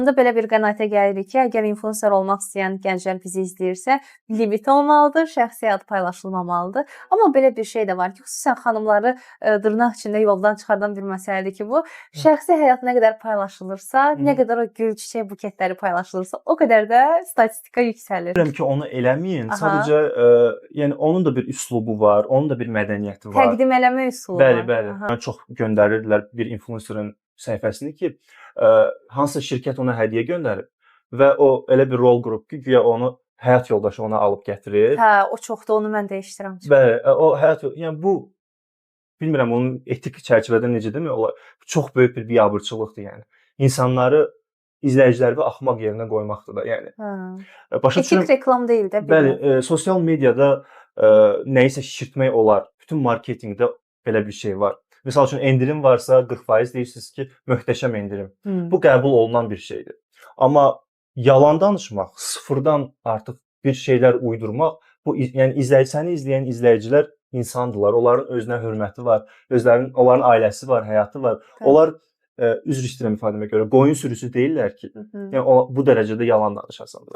Da belə bir qənaətə gəlirik ki, əgər influencer olmaq istəyən gənclər bizi izləyirsə, limit olmalıdır, şəxsi həyat paylaşılmamalıdır. Amma belə bir şey də var ki, xüsusən xanımları dırnaq içində yoldan çıxardan bir məsələdir ki, bu şəxsi həyat nə qədər paylaşılırsa, nə qədər o gül, çiçək buketləri paylaşılırsa, o qədər də statistika yüksəlir. Bilirəm ki, onu eləməyin. Aha. Sadəcə yəni onun da bir üslubu var, onun da bir mədəniyyəti var. Təqdim eləmə üsulu Bəli, var. bəli. Aha. Mən çox göndərirdilər bir influencerın səhifəsini ki, hansısa şirkət ona hədiyyə göndərib və o elə bir rol qrup ki, guya onu həyat yoldaşı ona alıb gətirir. Hə, o çoxdur, onu mən də eşidirəm. Bəli, o həyat yəni bu bilmirəm onun etik çərçivədə necə demək olar. Çox böyük bir biabırçılıqdır yəni. İnsanları izləyiciləri axmaq yerinə qoymaqdır da yəni. Hə. Başa düşürəm. Etik reklam deyil də. Bəli, sosial mediada nəyisə şişirtmək olar. Bütün marketinqdə belə bir şey var. Məsəl üçün endirim varsa 40% deyirsiniz ki, möhtəşəm endirim. Bu qəbul olunan bir şeydir. Amma yalan danışmaq, sıfırdan artıq bir şeylər uydurmaq, bu yəni səni izləyən izləyicilər insandırlar. Onların özünə hörməti var, onların ailəsi var, həyatı var. Bəli. Onlar üzr istəyirəm ifadəmə görə qoyun sürüsü deyirlər ki, yəni bu dərəcədə yalan danışasan.